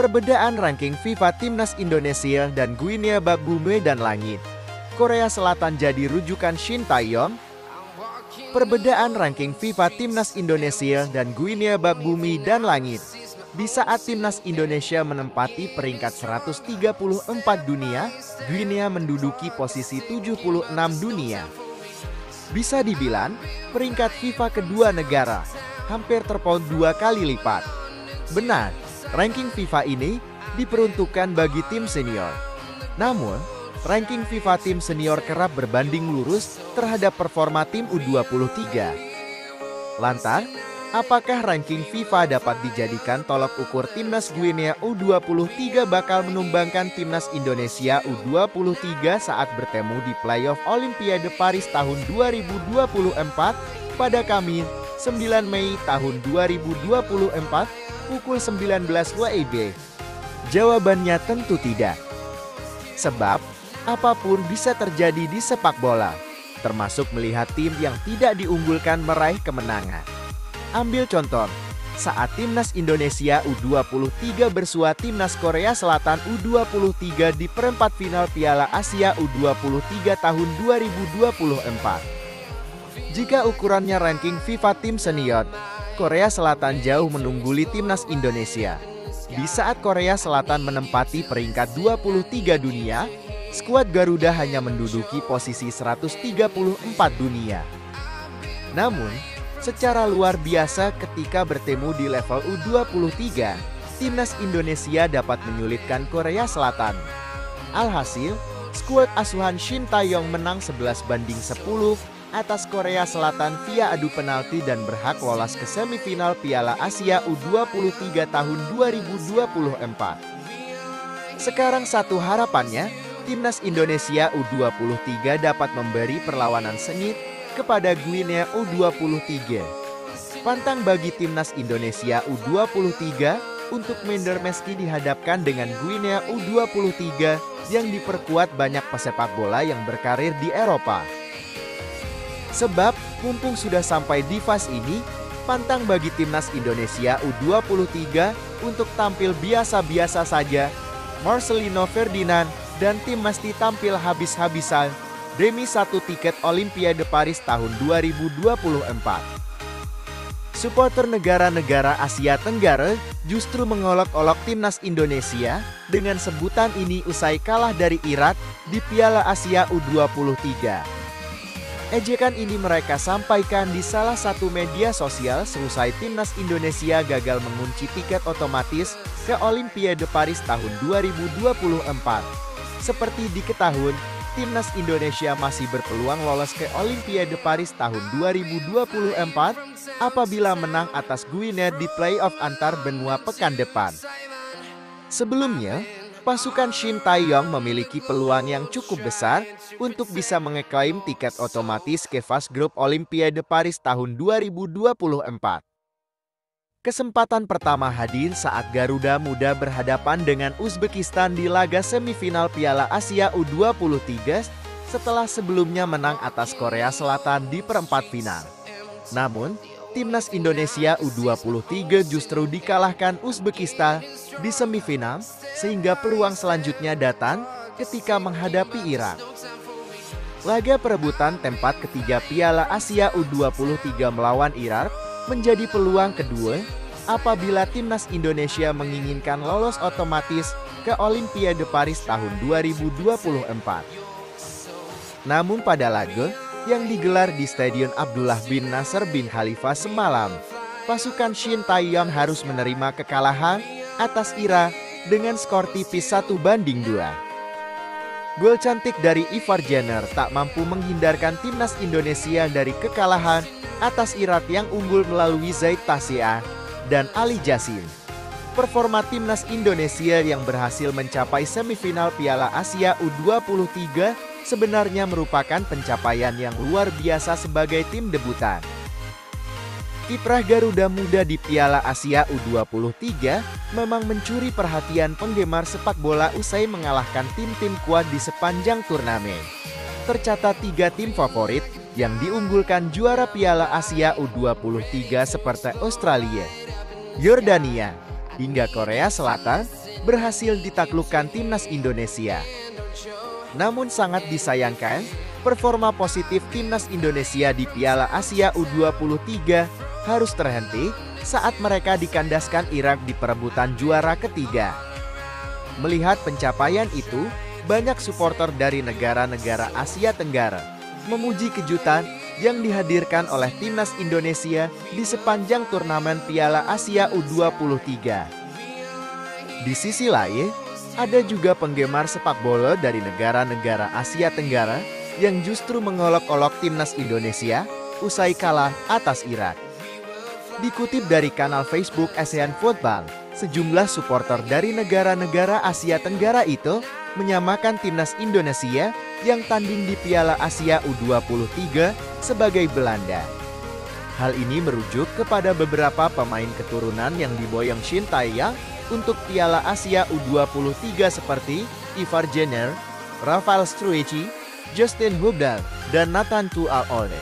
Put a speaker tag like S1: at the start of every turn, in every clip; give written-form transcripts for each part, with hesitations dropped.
S1: Perbedaan ranking FIFA Timnas Indonesia dan Guinea bak bumi dan langit. Korea Selatan jadi rujukan Shin Tae-yong. Perbedaan ranking FIFA Timnas Indonesia dan Guinea bak bumi dan langit. Di saat Timnas Indonesia menempati peringkat 134 dunia, Guinea menduduki posisi 76 dunia. Bisa dibilang, peringkat FIFA kedua negara hampir terpaut 2 kali lipat. Benar, ranking FIFA ini diperuntukkan bagi tim senior. Namun, ranking FIFA tim senior kerap berbanding lurus terhadap performa tim U23. Lantas, apakah ranking FIFA dapat dijadikan tolak ukur timnas Guinea U23 bakal menumbangkan timnas Indonesia U23 saat bertemu di playoff Olimpiade Paris tahun 2024 pada Kamis 9 Mei tahun 2024 pukul 19 WIB? Jawabannya tentu tidak. Sebab, apapun bisa terjadi di sepak bola, termasuk melihat tim yang tidak diunggulkan meraih kemenangan. Ambil contoh, saat Timnas Indonesia U23 bersua Timnas Korea Selatan U23 di perempat final Piala Asia U23 tahun 2024. Jika ukurannya ranking FIFA tim senior, Korea Selatan jauh menungguli Timnas Indonesia. Di saat Korea Selatan menempati peringkat 23 dunia, skuad Garuda hanya menduduki posisi 134 dunia. Namun, secara luar biasa ketika bertemu di level U23, Timnas Indonesia dapat menyulitkan Korea Selatan. Alhasil, skuad asuhan Shin Tae-yong menang 11-10 atas Korea Selatan via adu penalti dan berhak lolos ke semifinal Piala Asia U23 tahun 2024. Sekarang satu harapannya, Timnas Indonesia U23 dapat memberi perlawanan sengit kepada Guinea U23. Pantang bagi Timnas Indonesia U23 untuk minder meski dihadapkan dengan Guinea U23 yang diperkuat banyak pesepak bola yang berkarir di Eropa. Sebab, mumpung sudah sampai di fase ini, pantang bagi Timnas Indonesia U23 untuk tampil biasa-biasa saja. Marcelino Ferdinand dan tim mesti tampil habis-habisan demi satu tiket Olimpiade Paris tahun 2024. Supporter negara-negara Asia Tenggara justru mengolok-olok Timnas Indonesia dengan sebutan ini usai kalah dari Irak di Piala Asia U23. Ejekan ini mereka sampaikan di salah satu media sosial seusai Timnas Indonesia gagal mengunci tiket otomatis ke Olimpiade Paris tahun 2024. Seperti diketahui, Timnas Indonesia masih berpeluang lolos ke Olimpiade Paris tahun 2024 apabila menang atas Guinea di playoff antar benua pekan depan. Sebelumnya, pasukan Shin Tae-yong memiliki peluang yang cukup besar untuk bisa mengeklaim tiket otomatis ke fase grup Olimpiade Paris tahun 2024. Kesempatan pertama hadir saat Garuda Muda berhadapan dengan Uzbekistan di laga semifinal Piala Asia U23 setelah sebelumnya menang atas Korea Selatan di perempat final. Namun, Timnas Indonesia U23 justru dikalahkan Uzbekistan di semifinal, sehingga peluang selanjutnya datang ketika menghadapi Irak. Laga perebutan tempat ketiga Piala Asia U23 melawan Irak menjadi peluang kedua apabila Timnas Indonesia menginginkan lolos otomatis ke Olimpiade Paris tahun 2024. Namun pada laga yang digelar di Stadion Abdullah bin Nasser bin Khalifa semalam, pasukan Shin Tae-yong harus menerima kekalahan atas Irak dengan skor tipis 1-2. Gol cantik dari Ivar Jenner tak mampu menghindarkan Timnas Indonesia dari kekalahan atas Irak yang unggul melalui Zaid Tasia dan Ali Jassim. Performa Timnas Indonesia yang berhasil mencapai semifinal Piala Asia U23 sebenarnya merupakan pencapaian yang luar biasa sebagai tim debutan. Kiprah Garuda Muda di Piala Asia U23 memang mencuri perhatian penggemar sepak bola usai mengalahkan tim-tim kuat di sepanjang turnamen. Tercatat 3 tim favorit yang diunggulkan juara Piala Asia U23 seperti Australia, Yordania, hingga Korea Selatan berhasil ditaklukkan timnas Indonesia. Namun sangat disayangkan, performa positif timnas Indonesia di Piala Asia U23 harus terhenti saat mereka dikandaskan Irak di perebutan juara ketiga. Melihat pencapaian itu, banyak supporter dari negara-negara Asia Tenggara memuji kejutan yang dihadirkan oleh timnas Indonesia di sepanjang turnamen Piala Asia U23. Di sisi lain, ada juga penggemar sepak bola dari negara-negara Asia Tenggara yang justru mengolok-olok timnas Indonesia usai kalah atas Irak. Dikutip dari kanal Facebook ASEAN Football, sejumlah supporter dari negara-negara Asia Tenggara itu menyamakan timnas Indonesia yang tanding di Piala Asia U23 sebagai Belanda. Hal ini merujuk kepada beberapa pemain keturunan yang diboyong Shin Tae-yong untuk Piala Asia U23 seperti Ivar Jenner, Rafael Struijee, Justin Hubdal, dan Nathan Tual-Olde.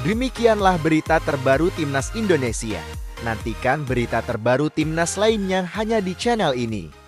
S1: Demikianlah berita terbaru timnas Indonesia. Nantikan berita terbaru timnas lainnya hanya di channel ini.